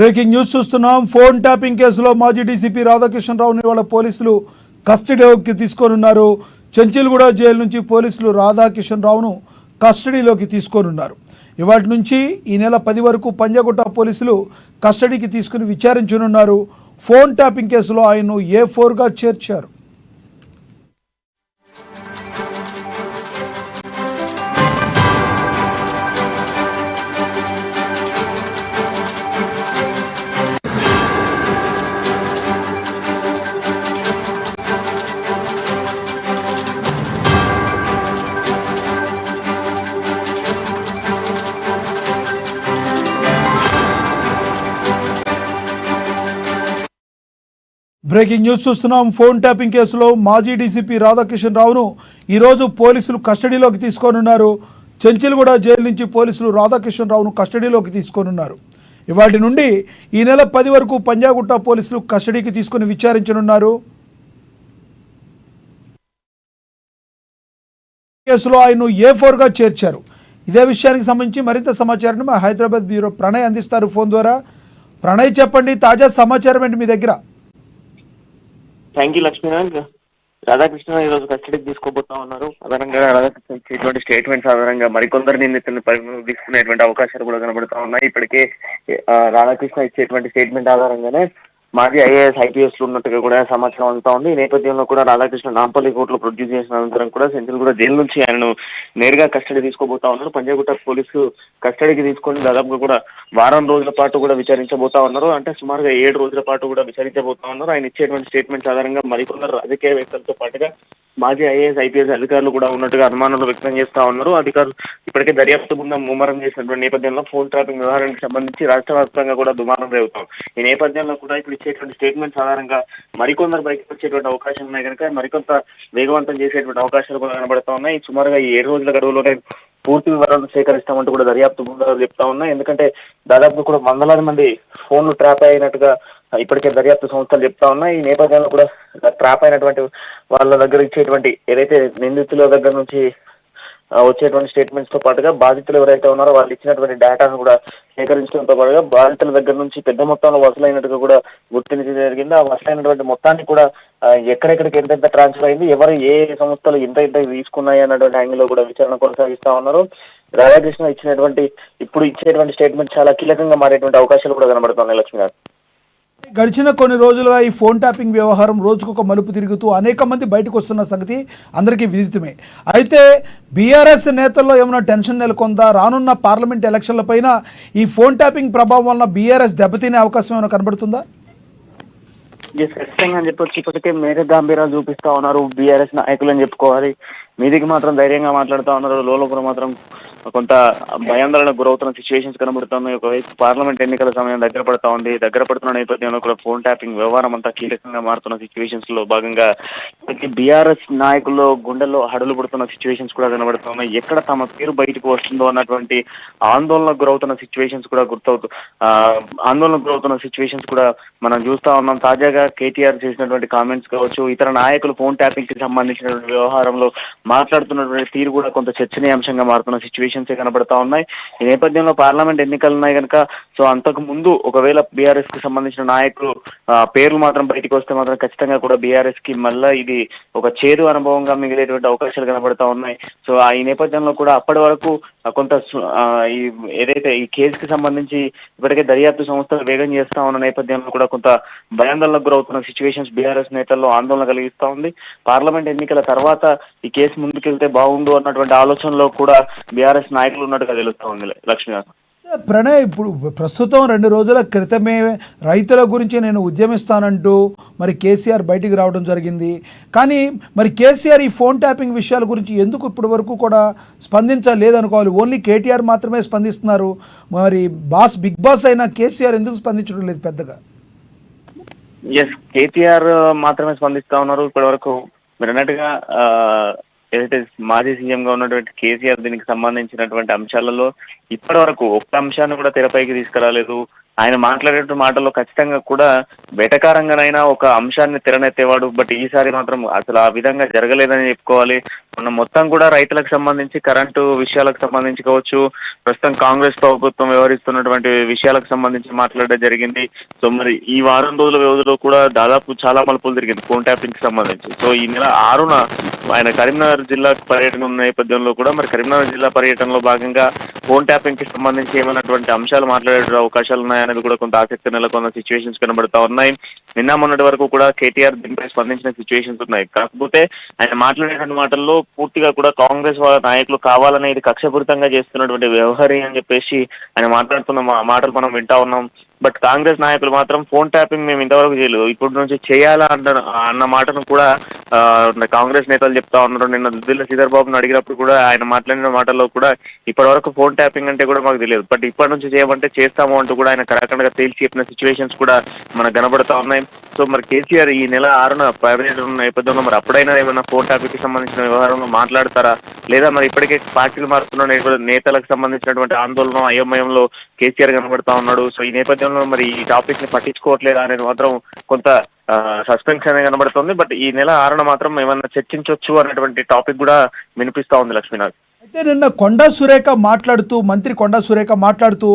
Breaking news చూస్తున్నాం. Phone tapping కేసులో మాజీ డీసీపీ రాధాకిషన్ రావుని వాళ్ళ పోలీసులు కస్టడీలోకి తీసుకోనున్నారు. చెంచిల్గూడ జైలు నుంచి పోలీసులు రాధాకిషన్ రావును కస్టడీలోకి తీసుకోనున్నారు. ఇవాటి నుంచి ఈ నెల 10 వరకు పంజాగుట్ట పోలీసులు కస్టడీకి తీసుకుని విచారించనున్నారు. ఫోన్ ట్యాపింగ్ కేసులో ఆయన్ను A4గా చేర్చారు. బ్రేకింగ్ న్యూస్ చూస్తున్నాం. ఫోన్ ట్యాపింగ్ కేసులో మాజీ డీసీపీ రాధాకిషన్ రావును ఈరోజు పోలీసులు కస్టడీలోకి తీసుకోనున్నారు. చెంచిల్గూడ జైలు నుంచి పోలీసులు రాధాకిషన్ రావును కస్టడీలోకి తీసుకోనున్నారు. ఇవాటి నుండి ఈ నెల 10 వరకు పంజాగుట్ట పోలీసులు కస్టడీకి తీసుకుని విచారించనున్నారు. కేసులో ఆయన్ను A4గా చేర్చారు. ఇదే విషయానికి సంబంధించి మరింత సమాచారాన్ని మా హైదరాబాద్ బ్యూరో ప్రణయ్ అందిస్తారు ఫోన్ ద్వారా. ప్రణయ్, చెప్పండి, తాజా సమాచారం ఏంటి మీ దగ్గర? Thank you Lakshminath. రాధాకృష్ణ ఈ రోజు కస్టడీకి తీసుకోబోతా ఉన్నారు. అదనంగా రాధాకృష్ణ ఇచ్చేటువంటి స్టేట్మెంట్స్ ఆధారంగా మరికొందరు నిందితులను పరిగణలోకి తీసుకునేటువంటి అవకాశాలు కూడా కనబడుతూ ఉన్నాయి. ఇప్పటికే రాధాకృష్ణ ఇచ్చేటువంటి స్టేట్మెంట్ ఆధారంగానే మాజీ IAS IPS ఉన్నట్టుగా కూడా సమాచారం అందుతా ఉంది. ఈ నేపథ్యంలో కూడా రాధాకృష్ణ నాంపల్లి కోర్టులో ప్రొడ్యూస్ చేసిన అనంతరం కూడా చెంచిల్గూడ జైలు నుంచి ఆయనను నేరుగా కస్టడీ తీసుకోబోతా ఉన్నారు. పంజాగుట్ట పోలీసు కస్టడీకి తీసుకొని దాదాపుగా కూడా వారం రోజుల పాటు కూడా విచారించబోతా ఉన్నారు. అంటే సుమారుగా 7 రోజుల పాటు కూడా విచారించబోతా ఉన్నారు. ఆయన ఇచ్చేటువంటి స్టేట్మెంట్స్ ఆధారంగా మరికొందరు రాజకీయవేత్తలతో పాటుగా మాజీ IAS IPS అధికారులు కూడా ఉన్నట్టుగా అనుమానాలు వ్యక్తం చేస్తా ఉన్నారు. అధికారులు ఇప్పటికే దర్యాప్తు బృందం ముమ్మరం చేసినటువంటి నేపథ్యంలో ఫోన్ ట్రాపింగ్ వ్యవహారానికి సంబంధించి రాష్ట్ర వ్యాప్తంగా కూడా దుమారం రేగుతాం. ఈ నేపథ్యంలో కూడా ఇప్పుడు ఇచ్చేటువంటి స్టేట్మెంట్స్ ఆధారంగా మరికొందరు బయటకు వచ్చేటువంటి అవకాశం ఉన్నాయి కనుక మరికొంత వేగవంతం చేసేటువంటి అవకాశాలు కూడా కనబడతా ఉన్నాయి. సుమారుగా ఈ 7 రోజుల గడువులోనే పూర్తి వివరాలను సేకరిస్తామంటూ కూడా దర్యాప్తు బృందాలు చెప్తా ఉన్నాయి. ఎందుకంటే దాదాపు కూడా వందలాది మంది ఫోన్లు ట్రాప్ అయినట్టుగా ఇప్పటికే దర్యాప్తు సంస్థలు చెప్తా ఉన్నాయి. ఈ నేపథ్యంలో కూడా ట్రాప్ అయినటువంటి వాళ్ళ దగ్గర ఇచ్చేటువంటి ఏదైతే నిందితుల దగ్గర నుంచి వచ్చేటువంటి స్టేట్మెంట్స్ తో పాటుగా బాధితులు ఎవరైతే ఉన్నారో వాళ్ళు ఇచ్చినటువంటి డేటాను కూడా సేకరించడంతో పాటుగా బాధితుల దగ్గర నుంచి పెద్ద మొత్తంలో వసూలైనట్టుగా కూడా గుర్తించడం జరిగింది. ఆ వసూలైనటువంటి మొత్తాన్ని కూడా ఎక్కడెక్కడికి ఎంతెంత ట్రాన్స్ఫర్ అయింది, ఎవరు ఏ సంస్థలు ఎంత తీసుకున్నాయి అన్నటువంటి యాంగిల్ లో కూడా విచారణ కొనసాగిస్తా ఉన్నారు. రాధాకృష్ణ ఇప్పుడు ఇచ్చేటువంటి స్టేట్మెంట్ చాలా కీలకంగా మారేటువంటి అవకాశాలు కూడా కనబడుతున్నాయి. లక్ష్మీ గారు, గడిచిన కొన్ని రోజులుగా ఈ ఫోన్ ట్యాపింగ్ వ్యవహారం రోజుకొక మలుపు తిరుగుతూ అనేక మంది బయటకు వస్తున్న సంగతి అందరికీ విదితమే. అయితే బీఆర్ఎస్ నేతల్లో ఏమైనా టెన్షన్ నెలకొందా? రానున్న పార్లమెంట్ ఎలక్షన్లపైన ఈ ఫోన్ ట్యాపింగ్ ప్రభావం వలన బీఆర్ఎస్ దెబ్బతినే అవకాశం ఏమైనా కనబడుతుందా? ఖచ్చితంగా అని చెప్పొచ్చు. ఇప్పటికే మేర గాంభీర్యాలు చూపిస్తా ఉన్నారు బీఆర్ఎస్ నాయకులు అని చెప్పుకోవాలి. మీదికి మాత్రం ధైర్యంగా మాట్లాడుతూ ఉన్నారు, లోపల మాత్రం కొంత భయాందోళనకు గురవుతున్న సిచ్యువేషన్స్ కనబడుతున్నాయి. ఒకవైపు పార్లమెంట్ ఎన్నికల సమయం దగ్గర పడుతున్న నేపథ్యంలో కూడా ఫోన్ ట్యాపింగ్ వ్యవహారం అంతా కీలకంగా మారుతున్న సిచ్యువేషన్స్ లో భాగంగా బీఆర్ఎస్ నాయకుల్లో గుండెల్లో హడలు పడుతున్న సిచ్యువేషన్స్ కూడా కనబడుతున్నాయి. ఎక్కడ తమ పేరు బయటకు వస్తుందో అన్నటువంటి ఆందోళనకు గురవుతున్న సిచ్యువేషన్స్ కూడా మనం చూస్తా ఉన్నాం. తాజాగా కేటీఆర్ చేసినటువంటి కామెంట్స్ కావచ్చు, ఇతర నాయకులు ఫోన్ ట్యాపింగ్ కి సంబంధించినటువంటి వ్యవహారంలో మాట్లాడుతున్నటువంటి తీరు కూడా కొంత చర్చనీయాంశంగా మారుతున్న సిచ్యువేషన్స్ కనబడతా ఉన్నాయి. ఈ నేపథ్యంలో పార్లమెంట్ ఎన్నికలు ఉన్నాయి కనుక అంతకు ముందు ఒకవేళ బీఆర్ఎస్ కి సంబంధించిన నాయకులు పేర్లు మాత్రం బయటకు వస్తే మాత్రం ఖచ్చితంగా కూడా బీఆర్ఎస్ కి మళ్ళా ఇది ఒక చేదు అనుభవంగా మిగిలేటువంటి అవకాశాలు కనబడతా ఉన్నాయి. ఈ నేపథ్యంలో కూడా అప్పటి వరకు కొంత ఏదైతే ఈ కేసుకి సంబంధించి ఇప్పటికే దర్యాప్తు సంస్థలు వేగం చేస్తా ఉన్న నేపథ్యంలో కూడా కొంత భయాందోళనకు గురవుతున్న సిచ్యువేషన్స్ బీఆర్ఎస్ నేతల్లో ఆందోళన కలిగిస్తా ఉంది. పార్లమెంట్ ఎన్నికల తర్వాత ఈ కేసు ముందుకెళ్తే బాగుండు అన్నటువంటి ఆలోచనలో కూడా బీఆర్ఎస్ నాయకులు ఉన్నట్టుగా తెలుస్తా ఉంది. లక్ష్మీ గారు, ప్రణయ్, ఇప్పుడు ప్రస్తుతం 2 రోజుల క్రితమే రైతుల గురించి నేను ఉద్యమిస్తానంటూ మరి కేసీఆర్ బయటికి రావడం జరిగింది. కానీ మరి కేసీఆర్ ఈ ఫోన్ ట్యాపింగ్ విషయాల గురించి ఎందుకు ఇప్పటి వరకు కూడా స్పందించలేదనుకోవాలి? ఓన్లీ కేటీఆర్ మాత్రమే స్పందిస్తున్నారు. మరి బిగ్ బాస్ అయిన కేసీఆర్ ఎందుకు స్పందించడం లేదు పెద్దగా? కేటీఆర్ మాత్రమే స్పందిస్తా ఉన్నారు. ఇప్పటి వరకు మీరు అన్నట్టుగా ఏదైతే మాజీ సీఎం గా ఉన్నటువంటి కేసీఆర్ దీనికి సంబంధించినటువంటి అంశాలలో ఇప్పటి వరకు ఒక్క అంశాన్ని కూడా తెరపైకి తీసుకురాలేదు. ఆయన మాట్లాడే మాటల్లో ఖచ్చితంగా కూడా వెటకారంగానైనా ఒక అంశాన్ని తెరనెత్తేవాడు. బట్ ఈసారి మాత్రం అసలు ఆ విధంగా జరగలేదని చెప్పుకోవాలి. మన మొత్తం కూడా రైతులకు సంబంధించి కరెంటు విషయాలకు సంబంధించి కావచ్చు, ప్రస్తుతం కాంగ్రెస్ ప్రభుత్వం వ్యవహరిస్తున్నటువంటి విషయాలకు సంబంధించి మాట్లాడడం జరిగింది. సో మరి ఈ వారం రోజుల వ్యవధిలో కూడా దాదాపు చాలా మలుపులు తిరిగింది ఫోన్ ట్యాపింగ్ కి సంబంధించి. సో ఈ నెల 6న ఆయన కరీంనగర్ జిల్లా పర్యటన ఉన్న నేపథ్యంలో కూడా మరి కరీంనగర్ జిల్లా పర్యటనలో భాగంగా ఫోన్ ట్యాపింగ్ కి సంబంధించి ఏమైనటువంటి అంశాలు మాట్లాడే అవకాశాలు ఉన్నాయనేది కూడా కొంత ఆసక్తి నెలకొన్న సిచ్యువేషన్స్ కనబడతా ఉన్నాయి. నిన్న మొన్నటి వరకు కూడా కేటీఆర్ దీనిపై స్పందించిన సిచ్యువేషన్స్ ఉన్నాయి. కాకపోతే ఆయన మాట్లాడేటువంటి మాటల్లో పూర్తిగా కూడా కాంగ్రెస్ వాళ్ళ నాయకులు కావాలనే ఇది కక్షపూరితంగా చేస్తున్నటువంటి వ్యవహారం అని చెప్పేసి ఆయన మాట్లాడుతున్న మాటలు మనం వింటా ఉన్నాం. బట్ కాంగ్రెస్ నాయకులు మాత్రం ఫోన్ ట్యాపింగ్ మేము ఇంతవరకు చేయలేదు, ఇప్పటి నుంచి చేయాలా అన్న మాటను కూడా కాంగ్రెస్ నేతలు చెప్తా ఉన్నారు. నిన్న దుద్దిల్ల శ్రీధర్ బాబును అడిగినప్పుడు కూడా ఆయన మాట్లాడిన మాటల్లో కూడా ఇప్పటి వరకు ఫోన్ ట్యాపింగ్ అంటే కూడా మాకు తెలియదు, బట్ ఇప్పటి నుంచి చేయమంటే చేస్తాము అంటూ కూడా ఆయన కరాఖండ్గా తేల్చి చెప్పిన సిచ్యువేషన్స్ కూడా మనకు కనబడతా ఉన్నాయి. సో మరి కేసీఆర్ ఈ నెల 6న పర్యటన నేపథ్యంలో మరి అప్పుడైనా ఏమైనా ఫోన్ టాపిక్ కి సంబంధించిన వ్యవహారంలో మాట్లాడతారా, లేదా మరి ఇప్పటికే పార్టీలు మారుతున్న నేతలకు సంబంధించినటువంటి ఆందోళన అయోమయంలో కేసీఆర్ కనబడతా ఉన్నాడు. సో ఈ నేపథ్యంలో మరి ఈ టాపిక్ ని పట్టించుకోవట్లేదా అనేది మాత్రం కొంత సస్పెన్స్ అనేది కనబడుతుంది. బట్ ఈ నెల 6న మాత్రం ఏమన్నా చర్చించవచ్చు అనేటువంటి టాపిక్ కూడా వినిపిస్తా ఉంది లక్ష్మీనాథ్. అయితే నిన్న కొండా సురేఖ మాట్లాడుతూ, మంత్రి కొండా సురేఖ మాట్లాడుతూ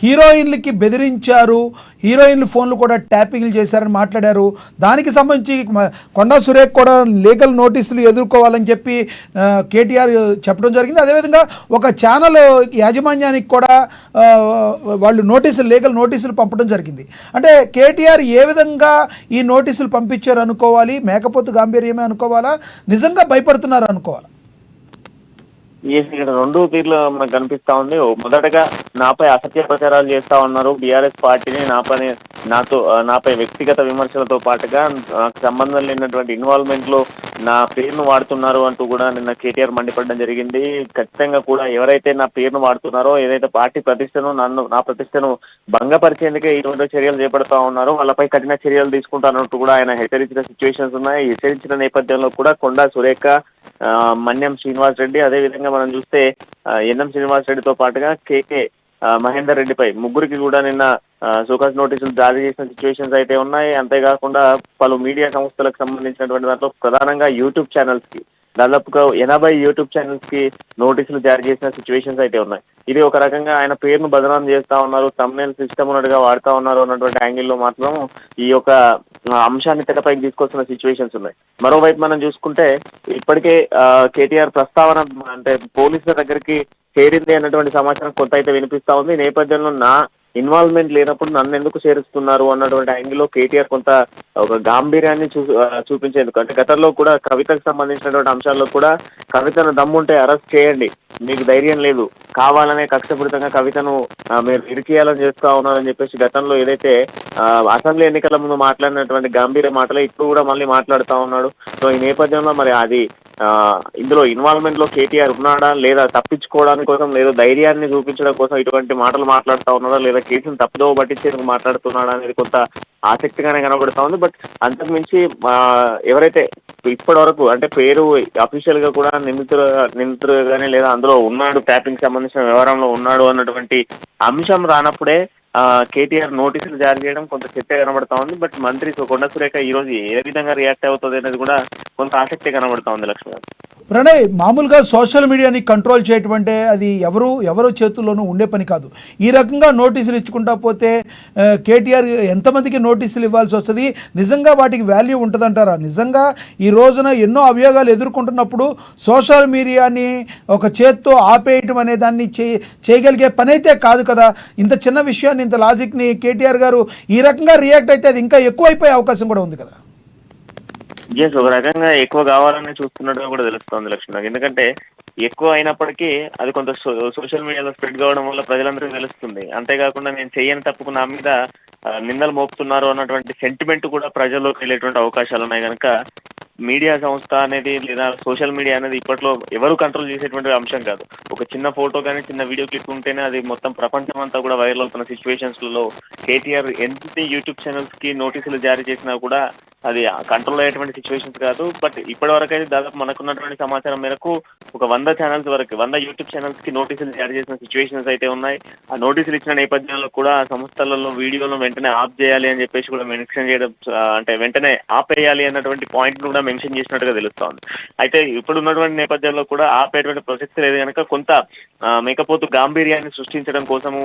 హీరోయిన్లకి బెదిరించారు, హీరోయిన్ల ఫోన్లు కూడా ట్యాపింగ్లు చేశారని మాట్లాడారు. దానికి సంబంధించి కొండా సురేఖ కూడా లీగల్ నోటీసులు ఎదుర్కోవాలని చెప్పి కేటీఆర్ చెప్పడం జరిగింది. అదేవిధంగా ఒక ఛానల్ యాజమాన్యానికి కూడా వాళ్ళు లీగల్ నోటీసులు పంపడం జరిగింది. అంటే కేటీఆర్ ఏ విధంగా ఈ నోటీసులు పంపించారు అనుకోవాలి, మేకపోతు గాంభీర్యమే అనుకోవాలా, నిజంగా భయపడుతున్నారు అనుకోవాలా? ఇక్కడ రెండు తీర్లు మనకు కనిపిస్తా ఉంది. మొదటగా నాపై అసత్య ప్రచారాలు చేస్తా ఉన్నారు బీఆర్ఎస్ పార్టీని, నాపై వ్యక్తిగత విమర్శలతో పాటుగా నాకు సంబంధం లేనటువంటి ఇన్వాల్వ్మెంట్ లో నా పేరును వాడుతున్నారు అంటూ కూడా నిన్న కేటీఆర్ మండిపడడం జరిగింది. ఖచ్చితంగా కూడా ఎవరైతే నా పేరును వాడుతున్నారో, ఏదైతే పార్టీ ప్రతిష్టను నా ప్రతిష్టను భంగపరిచేందుకే ఇటువంటి చర్యలు చేపడతా ఉన్నారో వాళ్ళపై కఠిన చర్యలు తీసుకుంటానంటూ కూడా ఆయన హెచ్చరించిన సిచ్యువేషన్స్ ఉన్నాయి. హెచ్చరించిన నేపథ్యంలో కూడా కొండా సురేఖ, మన్యం శ్రీనివాస్ రెడ్డి, అదేవిధంగా మనం చూస్తే ఎన్ఎం శ్రీనివాస్ రెడ్డితో పాటుగా కేకే మహేందర్ రెడ్డిపై ముగ్గురికి కూడా నిన్న సోకాస్ నోటీసులు జారీ చేసిన సిచ్యువేషన్స్ అయితే ఉన్నాయి. అంతేకాకుండా పలు మీడియా సంస్థలకు సంబంధించినటువంటి దాంట్లో ప్రధానంగా యూట్యూబ్ ఛానల్స్ కి దాదాపుగా 80 యూట్యూబ్ ఛానల్స్ కి నోటీసులు జారీ చేసిన సిచ్యువేషన్స్ అయితే ఉన్నాయి. ఇది ఒక రకంగా ఆయన పేరును బదనాం చేస్తా ఉన్నారు, తమ్నేల్ సిస్టమ్ ఉన్నట్టుగా వాడుతా ఉన్నారు అన్నటువంటి యాంగిల్లో మాత్రం ఈ యొక్క అంశాన్ని తెరపైకి తీసుకొస్తున్న సిచ్యువేషన్స్ ఉన్నాయి. మరోవైపు మనం చూసుకుంటే ఇప్పటికే కేటీఆర్ ప్రస్తావన అంటే పోలీసుల దగ్గరికి చేరింది అన్నటువంటి సమాచారం కొంత అయితే వినిపిస్తా ఉంది. ఈ నేపథ్యంలో నా ఇన్వాల్వ్మెంట్ లేనప్పుడు నన్ను ఎందుకు చేరుస్తున్నారు అన్నటువంటి యాంగిల్లో కేటీఆర్ కొంత ఒక గాంభీర్యాన్ని చూపించేందుకు, అంటే గతంలో కూడా కవితకు సంబంధించినటువంటి అంశాల్లో కూడా కవితను దమ్ముంటే అరెస్ట్ చేయండి, మీకు ధైర్యం లేదు, కావాలనే కక్షపూరితంగా కవితను మీరు ఇరికేయాలని చేస్తా ఉన్నారని చెప్పేసి గతంలో ఏదైతే అసెంబ్లీ ఎన్నికల ముందు మాట్లాడినటువంటి గంభీర మాటలే ఇప్పుడు కూడా మళ్ళీ మాట్లాడుతా ఉన్నాడు. సో ఈ నేపథ్యంలో మరి అది ఇందులో ఇన్వాల్వ్మెంట్ లో కేటీఆర్ ఉన్నాడా, లేదా తప్పించుకోవడానికి కోసం, లేదా ధైర్యాన్ని చూపించడం కోసం ఇటువంటి మాటలు మాట్లాడుతా ఉన్నాడా, లేదా కేసును తప్పుదోవ పట్టించేందుకు మాట్లాడుతున్నాడా అనేది కొంత ఆసక్తిగానే కనబడుతా ఉంది. బట్ అంతకు మించి ఎవరైతే ఇప్పటి వరకు అంటే పేరు అఫీషియల్ గా కూడా నిందితుడుగానే లేదా అందులో ఉన్నాడు, ట్యాపింగ్ సంబంధించిన వ్యవహారంలో ఉన్నాడు అన్నటువంటి అంశం రానప్పుడే కేటీఆర్ నోటీసులు జారీ చేయడం కొంత చర్చ కనబడతా ఉంది. బట్ మంత్రి కొండా సురేఖ ఈ రోజు ఏ విధంగా రియాక్ట్ అవుతుంది అనేది కూడా కొంత ఆసక్తి కనబడతా ఉంది లక్ష్మి. ప్రణయ్, మామూలుగా సోషల్ మీడియాని కంట్రోల్ చేయటం అంటే అది ఎవరు చేతుల్లోనూ ఉండే పని కాదు. ఈ రకంగా నోటీసులు ఇచ్చుకుంటా పోతే కేటీఆర్ ఎంతమందికి నోటీసులు ఇవ్వాల్సి వస్తుంది? నిజంగా వాటికి వాల్యూ ఉంటుందంటారా? నిజంగా ఈ రోజున ఎన్నో అభియోగాలు ఎదుర్కొంటున్నప్పుడు సోషల్ మీడియాని ఒక చేత్తో ఆపేయటం అనే దాన్ని చేయగలిగే పని అయితే కాదు కదా. ఇంత చిన్న విషయాన్ని, ఇంత లాజిక్ని కేటీఆర్ గారు ఈ రకంగా రియాక్ట్ అయితే అది ఇంకా ఎక్కువైపోయే అవకాశం కూడా ఉంది కదా. ఎస్, ఒక రకంగా ఎక్కువ కావాలని చూస్తున్నట్టుగా కూడా తెలుస్తోంది లక్ష్మి. ఎందుకంటే ఎక్కువ అయినప్పటికీ అది కొంత సోషల్ మీడియాలో స్ప్రెడ్ కావడం వల్ల ప్రజలందరికీ తెలుస్తుంది. అంతేకాకుండా నేను చెయ్యని తప్పుకు నా మీద నిందలు మోపుతున్నారు అన్నటువంటి సెంటిమెంట్ కూడా ప్రజల్లోకి వెళ్ళేటువంటి అవకాశాలు ఉన్నాయి. కనుక మీడియా సంస్థ అనేది లేదా సోషల్ మీడియా అనేది ఇప్పట్లో ఎవరు కంట్రోల్ చేసేటువంటి అంశం కాదు. ఒక చిన్న ఫోటో కానీ చిన్న వీడియో క్లిప్ ఉంటేనే అది మొత్తం ప్రపంచం అంతా కూడా వైరల్ అవుతున్న సిచ్యువేషన్స్ లలో కేటీఆర్ ఎన్ని యూట్యూబ్ ఛానల్స్ కి నోటీసులు జారీ చేసినా కూడా అది కంట్రోల్ అయ్యేటువంటి సిచ్యువేషన్స్ కాదు. బట్ ఇప్పటి వరకు అయితే దాదాపు మనకున్నటువంటి సమాచారం మేరకు ఒక 100 ఛానల్స్ వరకు 100 యూట్యూబ్ ఛానల్స్ కి నోటీసులు జారీ చేసిన సిచ్యువేషన్స్ అయితే ఉన్నాయి. ఆ నోటీసులు ఇచ్చిన నేపథ్యంలో కూడా ఆ సంస్థలలో వీడియోను వెంటనే ఆఫ్ చేయాలి అని చెప్పేసి కూడా మెన్షన్ చేయడం, అంటే వెంటనే ఆపేయాలి అన్నటువంటి పాయింట్ కూడా మెన్షన్ చేసినట్టుగా తెలుస్తోంది. అయితే ఇప్పుడు ఉన్నటువంటి నేపథ్యంలో కూడా ఆపేటువంటి ప్రసక్తి లేదు కనుక కొంత మేకపోతు గాంభీర్యాన్ని సృష్టించడం కోసము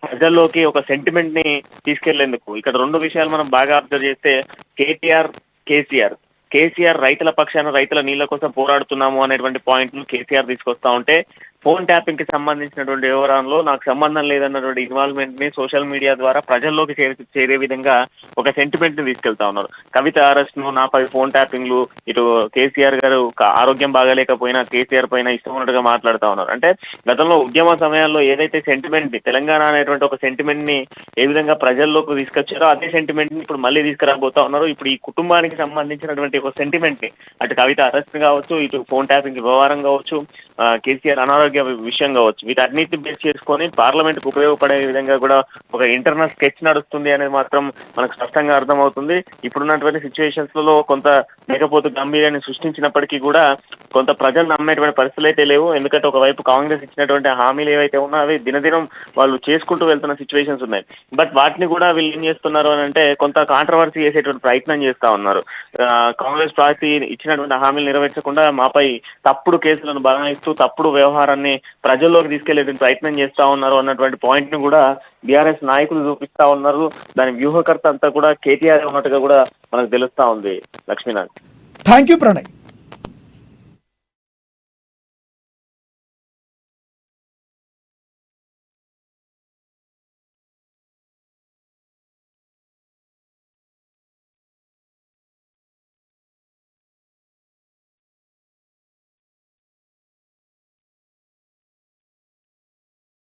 ప్రజల్లోకి ఒక సెంటిమెంట్ ని తీసుకెళ్లేందుకు ఇక్కడ 2 విషయాలు మనం బాగా అబ్జర్వ్ చేస్తే కేసీఆర్ రైతుల పక్షాన రైతుల నీళ్ల కోసం పోరాడుతున్నాము అనేటువంటి పాయింట్ ను కేసీఆర్ తీసుకొస్తా ఉంటే, ఫోన్ ట్యాపింగ్ కి సంబంధించినటువంటి వ్యవహారంలో నాకు సంబంధం లేదన్నటువంటి ఇన్వాల్వ్మెంట్ ని సోషల్ మీడియా ద్వారా ప్రజల్లోకి చేరే విధంగా ఒక సెంటిమెంట్ ని తీసుకెళ్తా ఉన్నారు. కవిత అరెస్ట్ ను, నాపై ఫోన్ ట్యాపింగ్లు, ఇటు కేసీఆర్ గారు ఆరోగ్యం బాగాలేకపోయినా కేసీఆర్ పైన ఇష్టం ఉన్నట్టుగా మాట్లాడుతా ఉన్నారు. అంటే గతంలో ఉద్యమ సమయాల్లో ఏదైతే సెంటిమెంట్ ని, తెలంగాణ అనేటువంటి ఒక సెంటిమెంట్ ని ఏ విధంగా ప్రజల్లోకి తీసుకొచ్చారో అదే సెంటిమెంట్ ని ఇప్పుడు మళ్ళీ తీసుకురాబోతా ఉన్నారు. ఇప్పుడు ఈ కుటుంబానికి సంబంధించినటువంటి ఒక సెంటిమెంట్ ని, అటు కవిత అరెస్ట్ కావచ్చు, ఇటు ఫోన్ ట్యాపింగ్ వ్యవహారం కావచ్చు, కేసీఆర్ అనారోగ్య విషయం కావచ్చు, వీటన్నిటిని బేస్ చేసుకొని పార్లమెంట్ కు ఉపయోగపడే విధంగా కూడా ఒక ఇంటర్నల్ స్కెచ్ నడుస్తుంది అనేది మాత్రం మనకు స్పష్టంగా అర్థమవుతుంది. ఇప్పుడున్నటువంటి సిచ్యువేషన్స్ లలో కొంత లేకపోతే గంభీరాన్ని సృష్టించినప్పటికీ కూడా కొంత ప్రజలు నమ్మేటువంటి పరిస్థితులు అయితే లేవు. ఎందుకంటే ఒకవైపు కాంగ్రెస్ ఇచ్చినటువంటి హామీలు ఏవైతే ఉన్నాయో అవి దినదినం వాళ్ళు చేసుకుంటూ వెళ్తున్న సిచ్యువేషన్స్ ఉన్నాయి. బట్ వాటిని కూడా వీళ్ళు ఏం చేస్తున్నారు అని అంటే కొంత కాంట్రవర్సీ చేసేటువంటి ప్రయత్నం చేస్తా ఉన్నారు. కాంగ్రెస్ పార్టీ ఇచ్చినటువంటి హామీలు నెరవేర్చకుండా మాపై తప్పుడు కేసులను బనాయిస్తూ తప్పుడు వ్యవహారాన్ని ప్రజల్లోకి తీసుకెళ్లేటువంటి ప్రయత్నం చేస్తా ఉన్నారు అన్నటువంటి పాయింట్ ని కూడా బీఆర్ఎస్ నాయకులు చూపిస్తా ఉన్నారు. దాని వ్యూహకర్త అంతా కూడా కేటీఆర్ ఉన్నట్టుగా కూడా మనకు తెలుస్తా ఉంది. Lakshminath, thank you Pranay.